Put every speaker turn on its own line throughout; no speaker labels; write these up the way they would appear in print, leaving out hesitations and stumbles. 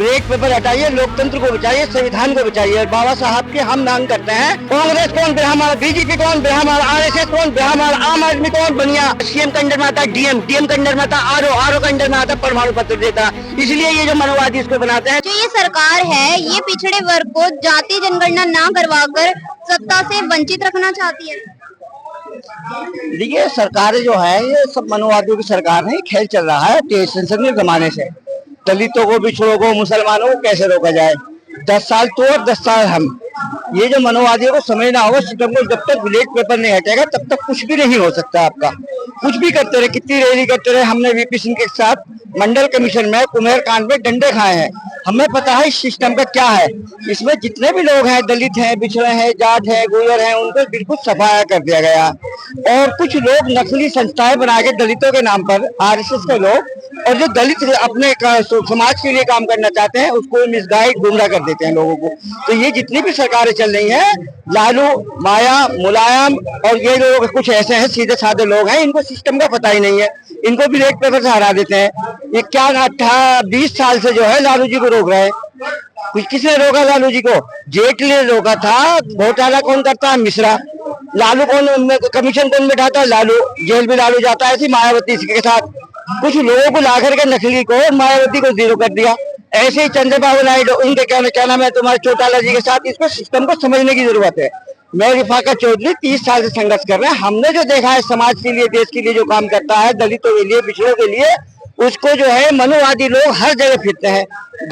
Break paper हटाइए, लोकतंत्र को बचाइए, संविधान को बचाइए। और बाबा साहब की हम मांग करते हैं। कांग्रेस कौन हमारा, बीजेपी कौन हमारा, आरएसएस कौन हमारा, आम आदमी कौन बनिया। सीएम का अंडर में आता डीएम, डीएम का अंडर में आता आरओ का अंडर में आता परमाणु पत्र देता। इसलिए ये जो मनोवादी इसको बनाते हैं।
जो ये सरकार है ये पिछड़े वर्ग को जाति जनगणना ना करवाकर सत्ता से वंचित रखना चाहती है।
देखिए सरकारें जो है ये सब मनोवादियों की सरकार है। खेल चल रहा है के जमाने से। दलितों को, पिछड़ों को, मुसलमानों को कैसे रोका जाए। 10 साल तो और 10 साल हम। ये जो मनोवादियों को समझना होगा सिस्टम को। जब तक ब्लैक पेपर नहीं हटेगा तब तक कुछ भी नहीं हो सकता आपका। कुछ भी करते रहे, कितनी रैली करते रहे। हमने वीपी सिंह के साथ मंडल कमीशन में कुम्हेर कांड में डंडे खाए हैं। हमें पता है इस सिस्टम का क्या है। इसमें जितने भी लोग हैं, दलित हैं, पिछड़े हैं, जाट हैं, गुर्जर हैं, उनको बिल्कुल सफाया कर दिया गया। और कुछ लोग नकली संस्थाएं बना के दलितों के नाम पर, आरएसएस के लोग, और जो दलित अपने समाज के लिए काम करना चाहते हैं उसको मिसगाइड, गुमराह कर देते हैं लोगों को। तो ये जितनी भी सरकारें चल रही हैं, लालू, माया, मुलायम और ये लोग कुछ ऐसे हैं सीधे साधे लोग हैं, इनको सिस्टम का पता ही नहीं है। इनको भी ब्लैक पेपर से हरा देते हैं। ये क्या 20 साल से जो है लालू जी को रोक रहे हैं। कुछ किसने रोका लालू जी को? जेटली ने रोका था। घोटाला कौन करता है? मिश्रा। लालू कौन, कमीशन कौन बैठाता है? लालू। जेल भी लालू जाता है ऐसी मायावती के साथ। कुछ लोगों को ला करके नकली को, मायावती को जीरो कर दिया। ऐसे ही चंद्रबाबू नायडू, उनके क्या नाम है तुम्हारे, चौटाला जी के साथ। इसको सिस्टम को समझने की जरूरत है। मैं रिफाका चौधरी 30 साल से संघर्ष कर रहे हैं। हमने जो देखा है समाज के लिए, देश के लिए जो काम करता है, दलितों के लिए, पिछड़ों के लिए, उसको जो है मनोवादी लोग हर जगह फिरते हैं।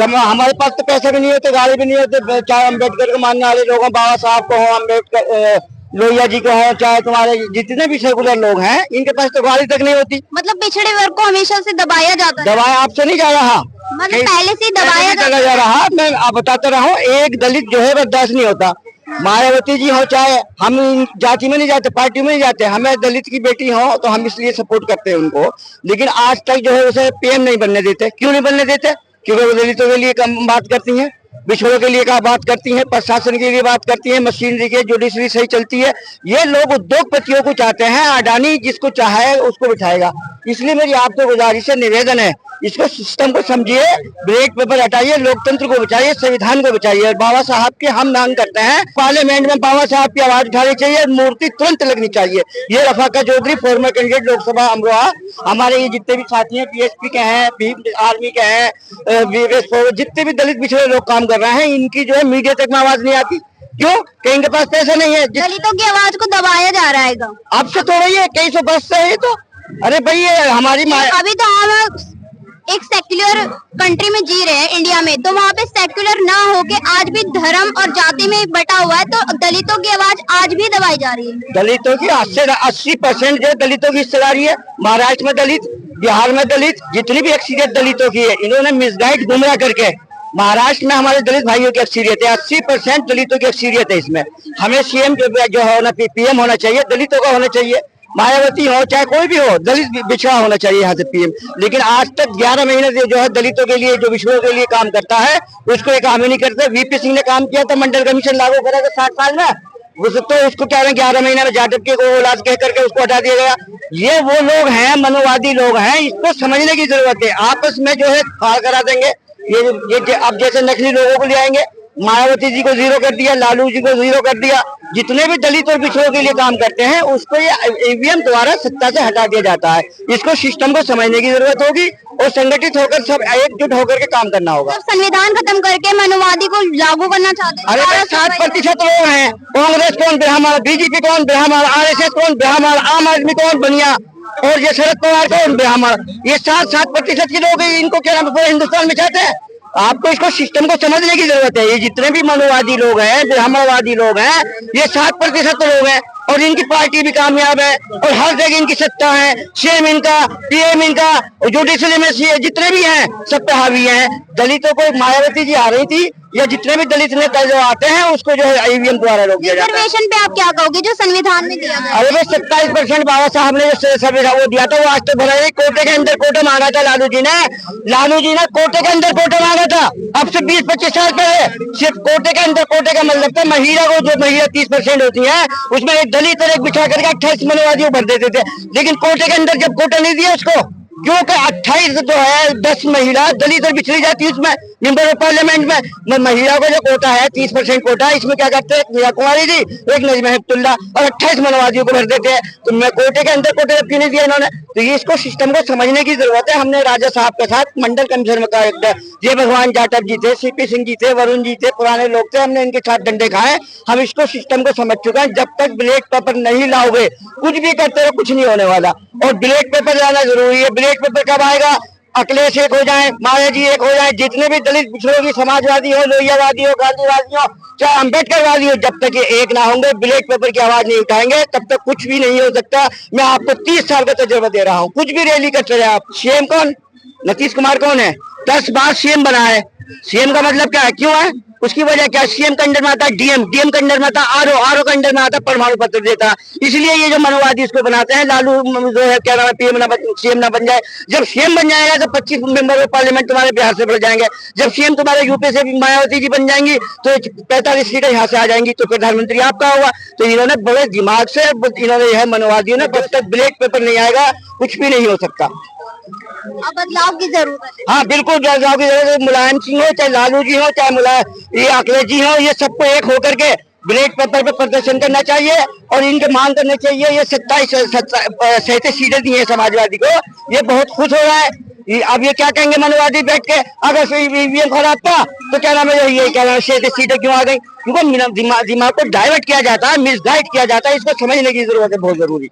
हमारे पास तो पैसे भी नहीं होते, गाड़ी भी नहीं होते। चाहे अम्बेडकर को मानने वाले लोगों, बाबा साहब को हो, अम्बेडकर, लोहिया जी को हो, चाहे तुम्हारे जितने भी सेकुलर लोग हैं, इनके पास तो गाड़ी तक नहीं होती।
मतलब पिछड़े वर्ग को हमेशा से दबाया जाता है।
दबाया आपसे नहीं जा रहा,
मतलब पहले से दबाया
चला जा रहा। मैं आप बताता रहा हूँ, एक दलित जो है बर्दाश्त नहीं होता। मायावती जी हो, चाहे हम जाति में नहीं जाते, पार्टी में नहीं जाते, हमें दलित की बेटी हो तो हम इसलिए सपोर्ट करते हैं उनको। लेकिन आज तक जो है उसे पीएम नहीं बनने देते। क्यों नहीं बनने देते? क्योंकि वो दलितों के लिए कम बात करती हैं, पिछड़ों के लिए क्या बात करती हैं, प्रशासन के लिए बात करती हैं, मशीनरी के, जुडिशरी सही चलती है। ये लोग उद्योगपतियों को चाहते हैं। अडानी जिसको चाहे उसको बिठाएगा। इसलिए मेरी आपसे गुजारिश है, निवेदन है, इसको सिस्टम को समझिए, ब्रेक पेपर हटाइए, लोकतंत्र को बचाइए, संविधान को बचाइए। और बाबा साहब की हम मांग करते हैं, पार्लियामेंट में बाबा साहब की आवाज उठानी चाहिए, मूर्ति तुरंत लगनी चाहिए। ये रफाका चौधरी, फॉर्मर कैंडिडेट लोकसभा अमरोहा। हमारे ये जितने भी साथी हैं, पीएसपी के हैं, आर्मी के हैं, जितने भी दलित पिछड़े लोग काम कर रहे हैं, इनकी जो है मीडिया तक में आवाज नहीं आती। क्यों? कहीं इनके पास पैसा नहीं है।
दलितों की आवाज को दबाया जा रहा है।
आपसे थोड़ा ही है, कई सौ बस से है। तो अरे भाई ये हमारी
अभी तो हम एक सेक्युलर कंट्री में जी रहे हैं, इंडिया में, तो वहाँ पे सेक्युलर ना होके आज भी धर्म और जाति में बटा हुआ है। तो दलितों की आवाज आज भी दबाई जा रही है। दलितों की 80% जो दलितों की हिस्सेदारी है। महाराष्ट्र में दलित, बिहार में दलित, जितनी भी अक्सरियत दलितों की है, इन्होंने मिसगाइड, गुमराह करके। महाराष्ट्र में हमारे दलित भाइयों की अक्सरियत है, 80% दलितों की अक्सरियत है। इसमें हमें सीएम जो होना, पीएम होना चाहिए, दलितों का होना चाहिए। मायावती हो चाहे कोई भी हो, दलित बिछड़ा होना चाहिए यहाँ से पीएम। लेकिन आज तक 11 महीने से जो है दलितों के लिए, जो पिछड़ों के लिए काम करता है, उसको एक काम ही नहीं करते। वीपी सिंह ने काम किया था, मंडल कमीशन लागू करा था 60 साल में। तो उसको कह रहे हैं 11 महीने में जाटव के को इलाज कह करके उसको हटा दिया गया। ये वो लोग हैं, मनोवादी लोग हैं। इसको समझने की जरूरत है। आपस में जो है फाड़ करा देंगे। ये अब जैसे नकली लोगों को ले आएंगे। मायावती जी को जीरो कर दिया, लालू जी को जीरो कर दिया। जितने भी दलित और पिछड़ों के लिए काम करते हैं उसको ये ईवीएम द्वारा सत्ता से हटा दिया जाता है। इसको सिस्टम को समझने की जरूरत होगी और संगठित होकर सब एकजुट होकर के काम करना होगा। संविधान खत्म करके मनोवादी को लागू करना चाहते हैं।
अरे 60% लोग हैं। कांग्रेस कौन हमारा, बीजेपी कौन हमारा, आरएसएस कौन हमारा, आम आदमी कौन बनिया, और ये शरद पवार कौन हमारा। ये 60% के लोग इनको क्या पूरे हिंदुस्तान में चाहते हैं। आपको इसको सिस्टम को समझने की जरूरत है। ये जितने भी मनोवादी लोग हैं, ब्राह्मणवादी लोग हैं, ये 60% लोग हैं। और इनकी पार्टी भी कामयाब है और हर जगह इनकी सत्ता है। सीएम इनका, पीएम इनका, जुडिशरी में जितने भी हैं सब पे हावी हैं। दलितों को मायावती जी आ रही थी, या जितने भी दलित नेता जो आते हैं उसको जो है ईवीएम द्वारा रोक दिया जाता है।
रिजर्वेशन पे आप क्या कहोगे जो संविधान में दिया गया?
अरे भाई 27% बाबा साहब ने जो वो दिया था वो आज तक भरा नहीं। कोटे के अंदर कोटा मांगा था लालू जी ने कोटे के अंदर कोटा मांगा था। अब से 20-25 साल पहले सिर्फ कोटे के अंदर कोटे का मतलब था महिला को, जो महिला 30% होती है उसमें एक दलित और एक बिछा करके 28 मनोवादी भर देते थे। लेकिन कोटे के अंदर जब कोटा नहीं दिया उसको, क्योंकि 28 जो है 10 महिला दलित और पिछड़ी जाति उसमें मेंबर ऑफ पार्लियामेंट में महिला को जो कोटा है 30% कोटा है, इसमें क्या करते हैं, मीरा कुमारी जी, एक नजमा हेपतुल्ला और 28 मनवादियों को भर देते हैं। तो मैं कोटे के अंदर कोटे क्यों नहीं दिया इन्होंने? तो ये इसको सिस्टम को समझने की जरूरत है। हमने राजा साहब के साथ मंडल कमिश्नर का जय भगवान जाटव जी थे, सीपी सिंह जी थे, वरुण जी थे, पुराने लोग थे, हमने इनके साथ डंडे खाए। हम इसको सिस्टम को समझ चुके हैं। जब तक ब्लैक पेपर नहीं लाओगे, कुछ भी करते रहो, कुछ नहीं होने वाला। और ब्लैक पेपर लाना जरूरी है। ब्लैक पेपर कब आएगा? अखिलेश एक हो जाए, माया जी एक हो जाए, जितने भी दलित पिछड़ों की समाजवादी हो, लोहियावादी हो, गांधीवादी हो, चाहे अम्बेडकरवादी हो, जब तक ये एक ना होंगे, ब्लैक पेपर की आवाज नहीं उठाएंगे, तब तक कुछ भी नहीं हो सकता। मैं आपको 30 साल का तजुर्बा दे रहा हूँ। कुछ भी रैली करते रहे आप। सीएम कौन? नीतीश कुमार कौन है? 10 बार सीएम बना है। सीएम का मतलब क्या है? क्यों है? उसकी वजह क्या? सीएम का अंडर में आता है डीएम, डीएम का अंडर में आता है आरओ का अंडर में आता है परमाणु पत्र देता है। इसलिए ये जो मनोवादी इसको बनाते हैं, लालू जो है क्या नाम है, पीएम ना सीएम ना बन जाए। जब सीएम बन जाएगा तो 25 मेंबर ऑफ पार्लियामेंट तुम्हारे बिहार से बढ़ जाएंगे। जब सीएम तुम्हारे यूपी से मायावती जी बन जाएंगी तो 45 सीटें यहाँ से आ जाएंगी, तो प्रधानमंत्री आपका होगा। तो इन्होंने बड़े दिमाग से इन्होंने यह मनोवादियों ने, जब तक ब्लैक पेपर नहीं आएगा कुछ भी नहीं हो सकता।
अब बदलाव की जरूरत है।
हाँ बिल्कुल बदलाव की जरूरत है। मुलायम सिंह हो, चाहे लालू जी हो, चाहे ये अखिलेश जी हो, ये सबको एक होकर के ब्लैक पेपर पे प्रदर्शन करना चाहिए और इनके मांग करनी चाहिए। ये 37 सीटें दी है समाजवादी को, ये बहुत खुश हो रहा है। अब ये क्या कहेंगे मनोवादी बैठ के, अगर ईवीएम खराब था तो क्या नाम है, ये क्या नाम है, 37 सीटें क्यों आ गई? क्योंकि दिमाग को डाइवर्ट किया जाता है, मिसगाइड किया जाता है। इसको समझने की जरूरत है, बहुत जरूरी।